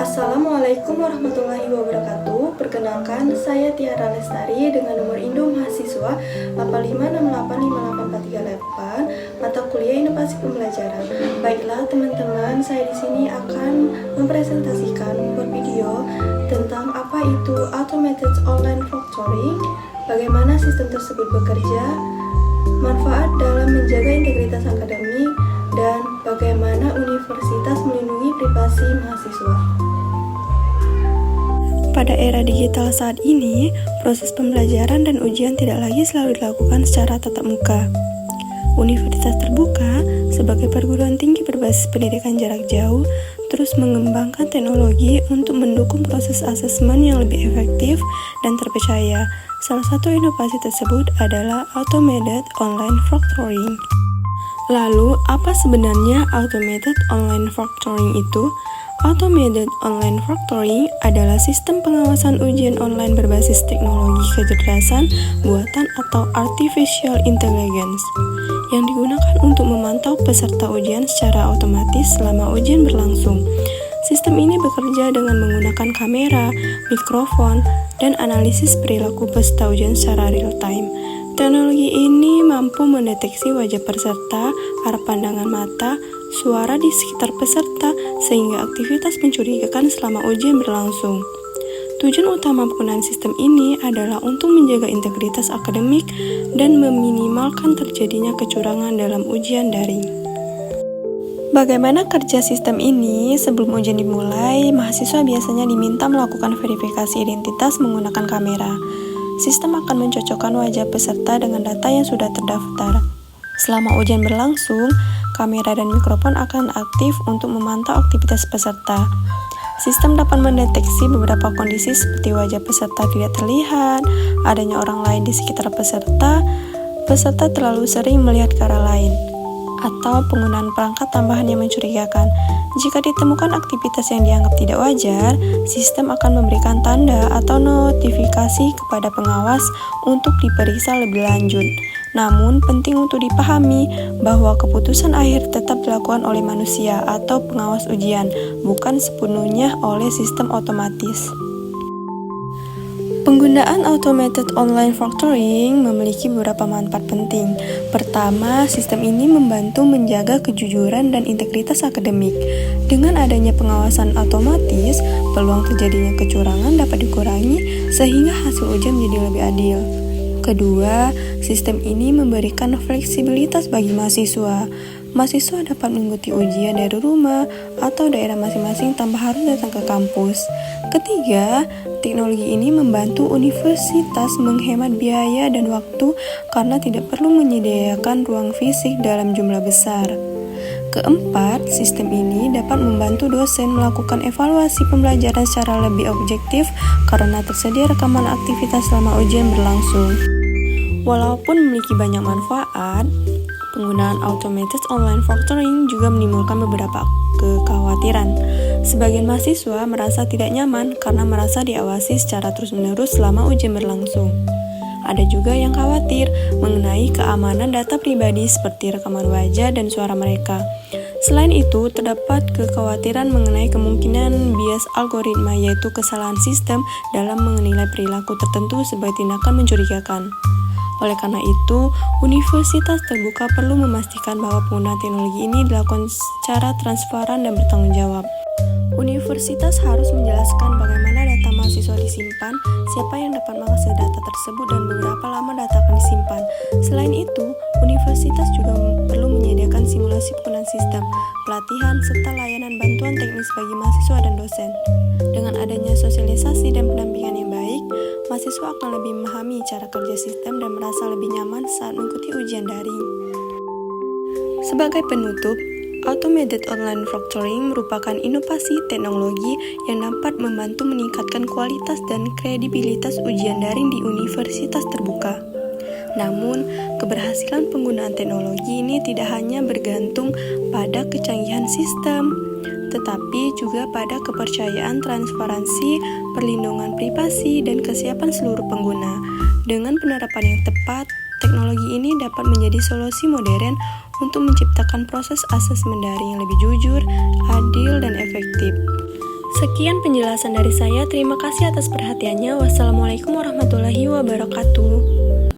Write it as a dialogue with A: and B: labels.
A: Assalamualaikum warahmatullahi wabarakatuh. Perkenalkan, saya Tiara Lestari dengan nomor induk mahasiswa 85685838, mata kuliah Inovasi Pembelajaran. Baiklah teman-teman, saya di sini akan mempresentasikan membuat video tentang apa itu Automated Online Proctoring, bagaimana sistem tersebut bekerja, manfaat dalam menjaga integritas akademik, dan bagaimana universitas melindungi privasi mahasiswa. Pada era digital saat ini, proses pembelajaran dan ujian tidak lagi selalu dilakukan secara tatap muka. Universitas terbuka sebagai perguruan tinggi berbasis pendidikan jarak jauh terus mengembangkan teknologi untuk mendukung proses asesmen yang lebih efektif dan terpercaya. Salah satu inovasi tersebut adalah Automated Online Proctoring. Lalu, apa sebenarnya Automated Online Proctoring itu? Automated Online Proctoring adalah sistem pengawasan ujian online berbasis teknologi kecerdasan buatan atau Artificial Intelligence yang digunakan untuk memantau peserta ujian secara otomatis selama ujian berlangsung. Sistem ini bekerja dengan menggunakan kamera, mikrofon, dan analisis perilaku peserta ujian secara real-time. Teknologi ini mampu mendeteksi wajah peserta, arah pandangan mata, suara di sekitar peserta, sehingga aktivitas mencurigakan selama ujian berlangsung. Tujuan utama penggunaan sistem ini adalah untuk menjaga integritas akademik dan meminimalkan terjadinya kecurangan dalam ujian daring. Bagaimana kerja sistem ini? Sebelum ujian dimulai, mahasiswa biasanya diminta melakukan verifikasi identitas menggunakan kamera. Sistem akan mencocokkan wajah peserta dengan data yang sudah terdaftar. Selama ujian berlangsung, kamera dan mikrofon akan aktif untuk memantau aktivitas peserta. Sistem dapat mendeteksi beberapa kondisi seperti wajah peserta tidak terlihat, adanya orang lain di sekitar peserta terlalu sering melihat ke arah lain, atau penggunaan perangkat tambahan yang mencurigakan. Jika ditemukan aktivitas yang dianggap tidak wajar, sistem akan memberikan tanda atau notifikasi kepada pengawas untuk diperiksa lebih lanjut. Namun, penting untuk dipahami bahwa keputusan akhir tetap dilakukan oleh manusia atau pengawas ujian, bukan sepenuhnya oleh sistem otomatis. Penggunaan Automated Online Proctoring memiliki beberapa manfaat penting. Pertama, sistem ini membantu menjaga kejujuran dan integritas akademik. Dengan adanya pengawasan otomatis, peluang terjadinya kecurangan dapat dikurangi sehingga hasil ujian menjadi lebih adil. Kedua, sistem ini memberikan fleksibilitas bagi mahasiswa. Mahasiswa dapat mengikuti ujian dari rumah atau daerah masing-masing tanpa harus datang ke kampus. Ketiga, teknologi ini membantu universitas menghemat biaya dan waktu karena tidak perlu menyediakan ruang fisik dalam jumlah besar. Keempat, sistem ini dapat membantu dosen melakukan evaluasi pembelajaran secara lebih objektif karena tersedia rekaman aktivitas selama ujian berlangsung. Walaupun memiliki banyak manfaat, penggunaan Automated Online Proctoring juga menimbulkan beberapa kekhawatiran. Sebagian mahasiswa merasa tidak nyaman karena merasa diawasi secara terus-menerus selama ujian berlangsung. Ada juga yang khawatir mengenai keamanan data pribadi seperti rekaman wajah dan suara mereka. Selain itu, terdapat kekhawatiran mengenai kemungkinan bias algoritma, yaitu kesalahan sistem dalam menilai perilaku tertentu sebagai tindakan mencurigakan. Oleh karena itu, universitas terbuka perlu memastikan bahwa penggunaan teknologi ini dilakukan secara transparan dan bertanggung jawab. Universitas harus menjelaskan bagaimana data mahasiswa disimpan, siapa yang dapat mengakses data tersebut, dan beberapa lama data akan disimpan. Selain itu, universitas juga perlu menyediakan simulasi penggunaan sistem, pelatihan, serta layanan bantuan teknis bagi mahasiswa dan dosen. Dengan adanya sosialisasi dan pendampingan yang baik, mahasiswa akan lebih memahami cara kerja sistem dan merasa lebih nyaman saat mengikuti ujian daring. Sebagai penutup, Automated Online Proctoring merupakan inovasi teknologi yang dapat membantu meningkatkan kualitas dan kredibilitas ujian daring di universitas terbuka. Namun, keberhasilan penggunaan teknologi ini tidak hanya bergantung pada kecanggihan sistem, tetapi juga pada kepercayaan, transparansi, perlindungan privasi, dan kesiapan seluruh pengguna. Dengan penerapan yang tepat, teknologi ini dapat menjadi solusi modern untuk menciptakan proses asesmen daring yang lebih jujur, adil, dan efektif. Sekian penjelasan dari saya. Terima kasih atas perhatiannya. Wassalamualaikum warahmatullahi wabarakatuh.